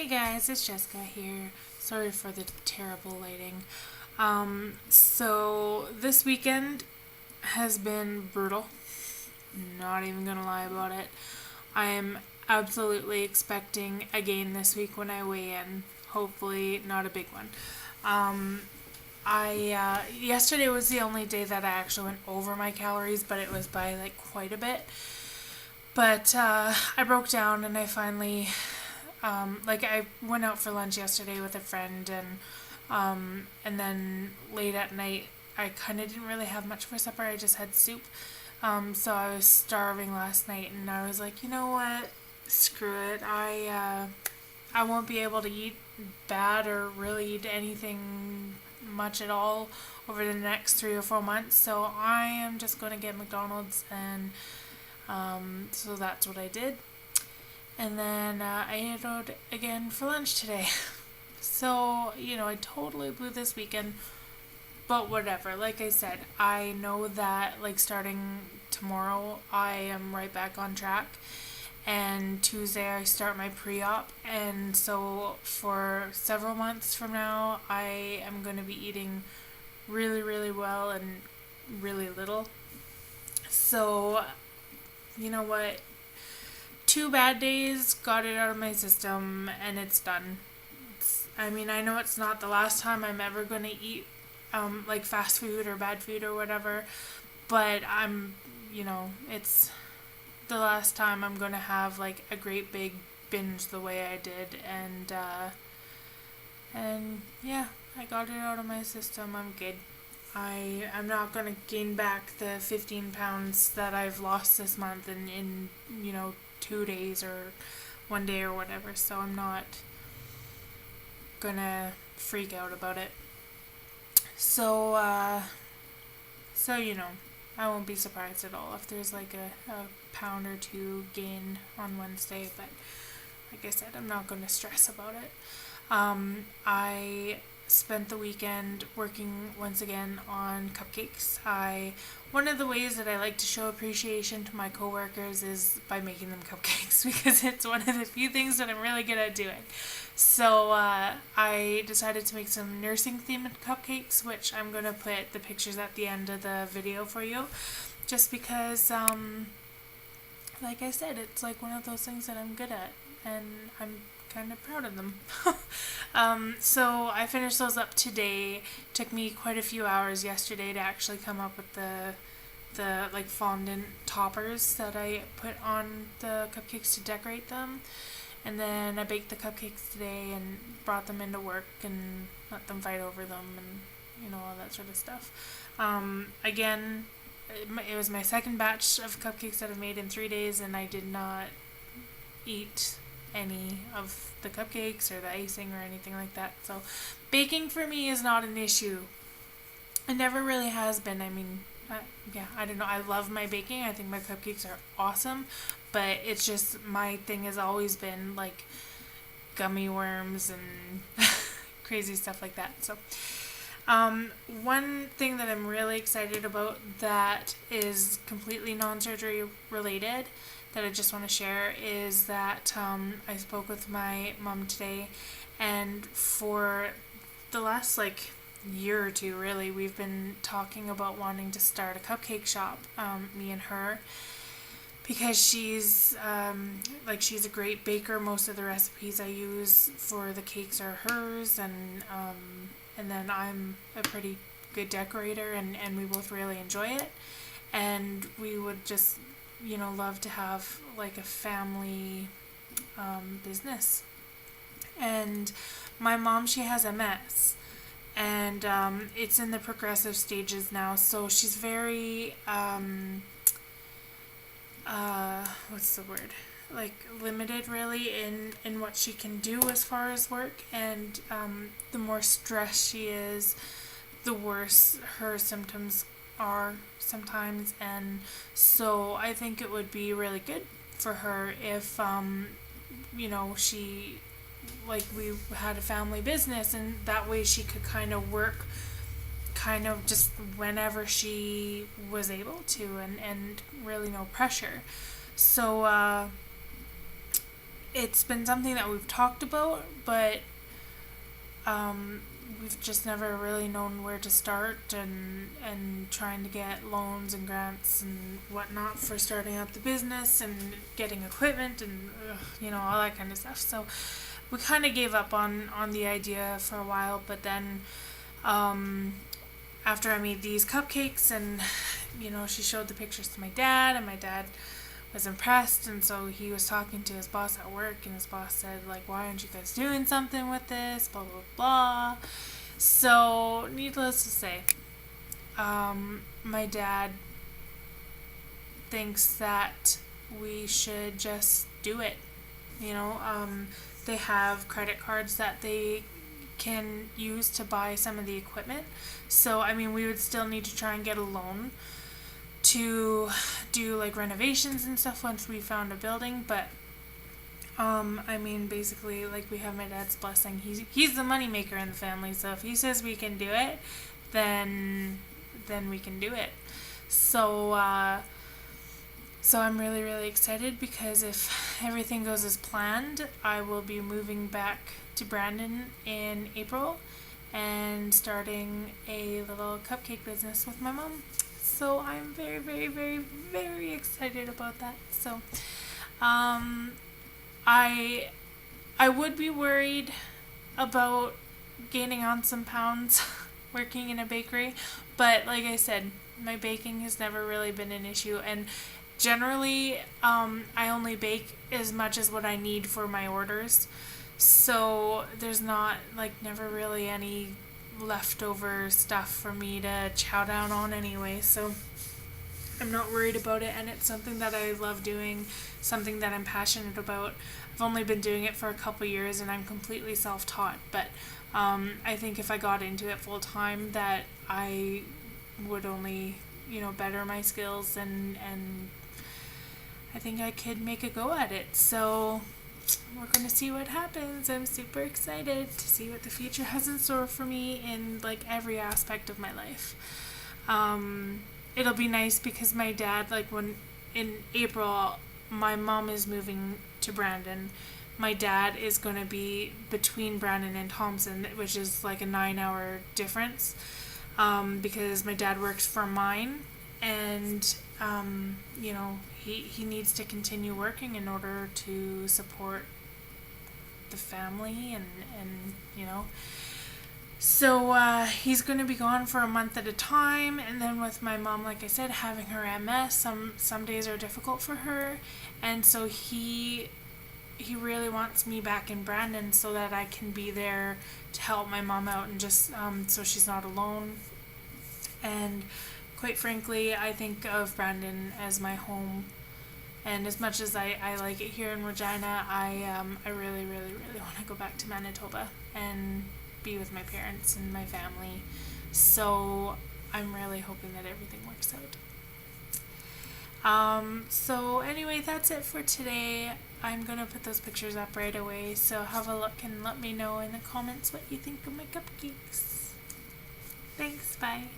Hey guys, it's Jessica here. Sorry for the terrible lighting. So this weekend has been brutal. Not even gonna lie about it. I am absolutely expecting a gain this week when I weigh in. Hopefully, not a big one. Um, I yesterday was the only day that I actually went over my calories, but it was by like quite a bit. But I broke down and I finally I went out for lunch yesterday with a friend, and then late at night I kind of didn't really have much for supper. I just had soup. So I was starving last night, and I was like, you know what? Screw it. I won't be able to eat bad or really eat anything much at all over the next 3 or 4 months. So I am just going to get McDonald's, and so that's what I did. And then I ate out again for lunch today. So, I totally blew this weekend, but whatever. Like I said, I know that, like, starting tomorrow, I am right back on track. And Tuesday, I start my pre op. And so, for several months from now, I am going to be eating really, really well and really little. So, you know what? 2 bad days, got it out of my system, and it's done. I know it's not the last time I'm ever going to eat like fast food or bad food or whatever, but it's the last time I'm going to have like a great big binge the way I did, and yeah, I got it out of my system. I'm good. I'm not going to gain back the 15 pounds that I've lost this month in 2 days or one day or whatever, so I'm not gonna freak out about it. So, I won't be surprised at all if there's like a pound or two gain on Wednesday, but like I said, I'm not gonna stress about it. I spent the weekend working once again on cupcakes. One of the ways that I like to show appreciation to my coworkers is by making them cupcakes because it's one of the few things that I'm really good at doing. So I decided to make some nursing themed cupcakes, which I'm going to put the pictures at the end of the video for you, just because like I said, it's like one of those things that I'm good at, and I'm kind of proud of them. So I finished those up today. Took me quite a few hours yesterday to actually come up with the like fondant toppers that I put on the cupcakes to decorate them. And then I baked the cupcakes today and brought them into work and let them fight over them and all that sort of stuff. Again, it was my second batch of cupcakes that I've made in 3 days, and I did not eat any of the cupcakes or the icing or anything like that. So baking for me is not an issue. It never really has been. I don't know. I love my baking. I think my cupcakes are awesome, but it's just my thing has always been like gummy worms and crazy stuff like that. So one thing that I'm really excited about that is completely non-surgery related that I just want to share is that I spoke with my mom today, and for the last year or two, really, we've been talking about wanting to start a cupcake shop, me and her, because she's a great baker. Most of the recipes I use for the cakes are hers, and then I'm a pretty good decorator, and we both really enjoy it, and we would just love to have like a family business. And my mom, she has MS, and it's in the progressive stages now, so she's very what's the word, like limited really in what she can do as far as work, and the more stressed she is, the worse her symptoms are sometimes. And so I think it would be really good for her if she we had a family business, and that way she could kind of work just whenever she was able to, and really no pressure. So it's been something that we've talked about, but we've just never really known where to start, and trying to get loans and grants and whatnot for starting up the business and getting equipment and all that kind of stuff. So we kind of gave up on the idea for a while, but then after I made these cupcakes and she showed the pictures to my dad, and my dad was impressed, and so he was talking to his boss at work, and his boss said, like, why aren't you guys doing something with this, blah blah blah. So needless to say, my dad thinks that we should just do it. They have credit cards that they can use to buy some of the equipment, so I mean, we would still need to try and get a loan to do like renovations and stuff once we found a building, but I mean, basically, like, we have my dad's blessing. He's the money maker in the family, so if he says we can do it, then we can do it. So I'm really, really excited, because if everything goes as planned, I will be moving back to Brandon in April and starting a little cupcake business with my mom. So I'm very, very, very, very excited about that. So I would be worried about gaining on some pounds working in a bakery, but like I said, my baking has never really been an issue, and generally I only bake as much as what I need for my orders, so there's not, like, never really any leftover stuff for me to chow down on anyway, so I'm not worried about it, and it's something that I love doing, something that I'm passionate about. I've only been doing it for a couple years, and I'm completely self-taught, but I think if I got into it full time, that I would only better my skills, and I think I could make a go at it. So we're going to see what happens. I'm super excited to see what the future has in store for me in, like, every aspect of my life. It'll be nice because my dad, like, when in April my mom is moving to Brandon, my dad is going to be between Brandon and Thompson, which is like a 9-hour difference, because my dad works for mine, and he needs to continue working in order to support the family, and so he's going to be gone for a month at a time. And then with my mom, like I said, having her MS, some days are difficult for her, and so he really wants me back in Brandon so that I can be there to help my mom out, and just so she's not alone. And quite frankly, I think of Brandon as my home, and as much as I like it here in Regina, I really, really, really want to go back to Manitoba and be with my parents and my family. So I'm really hoping that everything works out. So anyway, that's it for today. I'm gonna put those pictures up right away, so have a look and let me know in the comments what you think of my cupcakes. Thanks, bye.